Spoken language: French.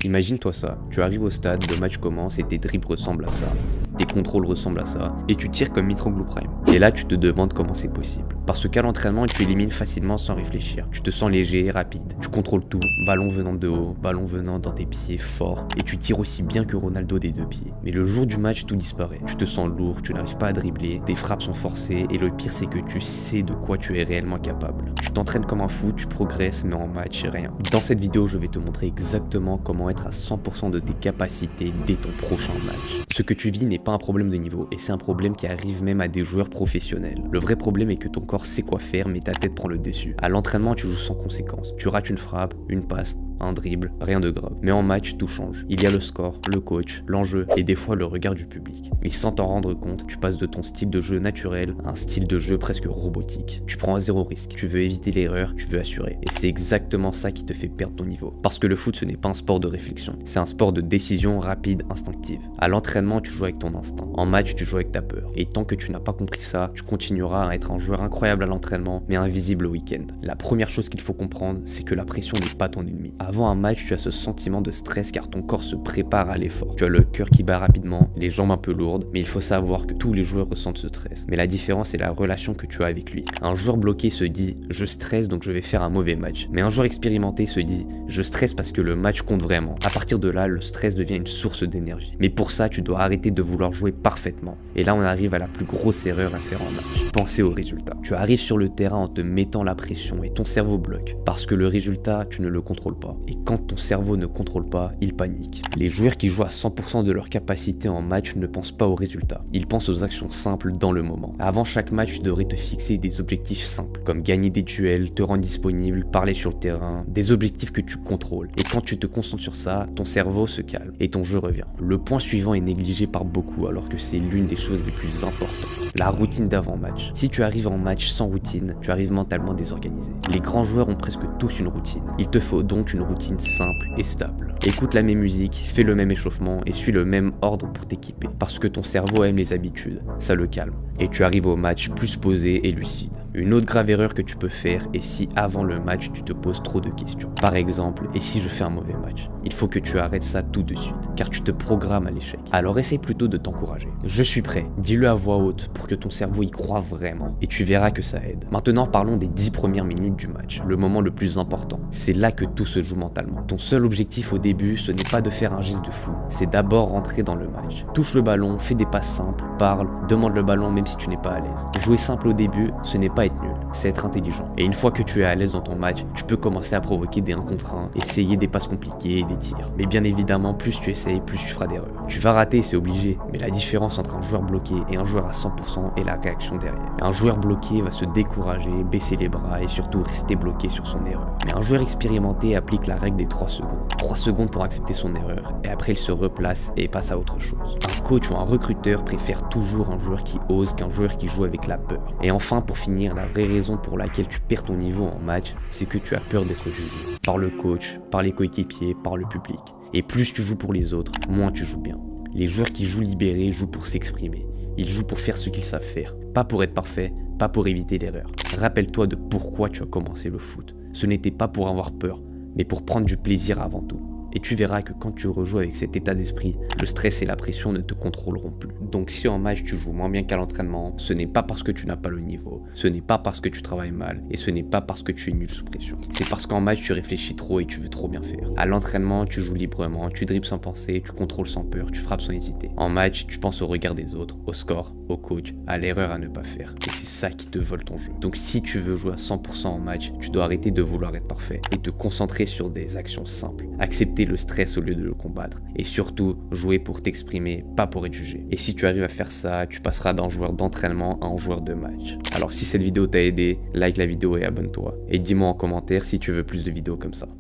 Imagine-toi ça, tu arrives au stade, le match commence et tes dribbles ressemblent à ça. Tes contrôles ressemblent à ça, et tu tires comme Mitroglou Prime. Et là, tu te demandes comment c'est possible. Parce qu'à l'entraînement, tu élimines facilement sans réfléchir. Tu te sens léger, rapide, tu contrôles tout, ballon venant de haut, ballon venant dans tes pieds, fort, et tu tires aussi bien que Ronaldo des deux pieds. Mais le jour du match, tout disparaît. Tu te sens lourd, tu n'arrives pas à dribbler, tes frappes sont forcées, et le pire, c'est que tu sais de quoi tu es réellement capable. Tu t'entraînes comme un fou, tu progresses, mais en match, rien. Dans cette vidéo, je vais te montrer exactement comment être à 100% de tes capacités dès ton prochain match. Ce que tu vis n'est pas un problème de niveau, et c'est un problème qui arrive même à des joueurs professionnels. Le vrai problème est que ton corps sait quoi faire, mais ta tête prend le dessus. À l'entraînement, tu joues sans conséquence. Tu rates une frappe, une passe, un dribble, rien de grave. Mais en match, tout change. Il y a le score, le coach, l'enjeu et des fois le regard du public. Et sans t'en rendre compte, tu passes de ton style de jeu naturel à un style de jeu presque robotique. Tu prends à zéro risque. Tu veux éviter l'erreur, tu veux assurer. Et c'est exactement ça qui te fait perdre ton niveau. Parce que le foot, ce n'est pas un sport de réflexion. C'est un sport de décision rapide, instinctive. À l'entraînement, tu joues avec ton instinct. En match, tu joues avec ta peur. Et tant que tu n'as pas compris ça, tu continueras à être un joueur incroyable à l'entraînement, mais invisible au week-end. La première chose qu'il faut comprendre, c'est que la pression n'est pas ton ennemi. Avant un match, tu as ce sentiment de stress car ton corps se prépare à l'effort. Tu as le cœur qui bat rapidement, les jambes un peu lourdes, mais il faut savoir que tous les joueurs ressentent ce stress. Mais la différence, c'est la relation que tu as avec lui. Un joueur bloqué se dit « je stresse donc je vais faire un mauvais match ». Mais un joueur expérimenté se dit « je stresse parce que le match compte vraiment ». À partir de là, le stress devient une source d'énergie. Mais pour ça, tu dois arrêter de vouloir jouer parfaitement. Et là, on arrive à la plus grosse erreur à faire en match. Penser au résultat. Tu arrives sur le terrain en te mettant la pression et ton cerveau bloque. Parce que le résultat, tu ne le contrôles pas. Et quand ton cerveau ne contrôle pas, il panique. Les joueurs qui jouent à 100% de leur capacité en match ne pensent pas aux résultats. Ils pensent aux actions simples dans le moment. Avant chaque match, tu devrais te fixer des objectifs simples, comme gagner des duels, te rendre disponible, parler sur le terrain, des objectifs que tu contrôles. Et quand tu te concentres sur ça, ton cerveau se calme et ton jeu revient. Le point suivant est négligé par beaucoup alors que c'est l'une des choses les plus importantes. La routine d'avant-match. Si tu arrives en match sans routine, tu arrives mentalement désorganisé. Les grands joueurs ont presque tous une routine. Il te faut donc une routine simple et stable. Écoute la même musique, fais le même échauffement et suis le même ordre pour t'équiper. Parce que ton cerveau aime les habitudes, ça le calme. Et tu arrives au match plus posé et lucide. Une autre grave erreur que tu peux faire est si avant le match tu te poses trop de questions. Par exemple, et si je fais un mauvais match? Il faut que tu arrêtes ça tout de suite, car tu te programmes à l'échec. Alors essaie plutôt de t'encourager. Je suis prêt, dis-le à voix haute pour que ton cerveau y croit vraiment. Et tu verras que ça aide. Maintenant parlons des 10 premières minutes du match, le moment le plus important. C'est là que tout se joue mentalement. Ton seul objectif au début, ce n'est pas de faire un geste de fou, c'est d'abord rentrer dans le match. Touche le ballon, fais des passes simples, parle, demande le ballon même si tu n'es pas à l'aise. Jouer simple au début, ce n'est pas être nul, c'est être intelligent. Et une fois que tu es à l'aise dans ton match, tu peux commencer à provoquer des 1 contre 1, essayer des passes compliquées et des tirs. Mais bien évidemment, plus tu essayes, plus tu feras d'erreurs. Tu vas rater, c'est obligé, mais la différence entre un joueur bloqué et un joueur à 100% est la réaction derrière. Un joueur bloqué va se décourager, baisser les bras et surtout rester bloqué sur son erreur. Mais un joueur expérimenté applique la règle des 3 secondes. 3 secondes pour accepter son erreur, et après il se replace et passe à autre chose. Un coach ou un recruteur préfère toujours un joueur qui ose qu'un joueur qui joue avec la peur. Et enfin, pour finir, la vraie raison pour laquelle tu perds ton niveau en match, c'est que tu as peur d'être jugé. Par le coach, par les coéquipiers, par le public. Et plus tu joues pour les autres, moins tu joues bien. Les joueurs qui jouent libérés jouent pour s'exprimer. Ils jouent pour faire ce qu'ils savent faire. Pas pour être parfait, pas pour éviter l'erreur. Rappelle-toi de pourquoi tu as commencé le foot. Ce n'était pas pour avoir peur, mais pour prendre du plaisir avant tout. Et tu verras que quand tu rejoues avec cet état d'esprit, le stress et la pression ne te contrôleront plus. Donc si en match tu joues moins bien qu'à l'entraînement, ce n'est pas parce que tu n'as pas le niveau, ce n'est pas parce que tu travailles mal, et ce n'est pas parce que tu es nul sous pression. C'est parce qu'en match tu réfléchis trop et tu veux trop bien faire. À l'entraînement, tu joues librement, tu dribbles sans penser, tu contrôles sans peur, tu frappes sans hésiter. En match, tu penses au regard des autres, au score, au coach, à l'erreur à ne pas faire. Et c'est ça qui te vole ton jeu. Donc si tu veux jouer à 100% en match, tu dois arrêter de vouloir être parfait et te concentrer sur des actions simples. Accepter le stress au lieu de le combattre. Et surtout, jouer pour t'exprimer, pas pour être jugé. Et si tu arrives à faire ça, tu passeras d'un joueur d'entraînement à un joueur de match. Alors si cette vidéo t'a aidé, like la vidéo et abonne-toi. Et dis-moi en commentaire si tu veux plus de vidéos comme ça.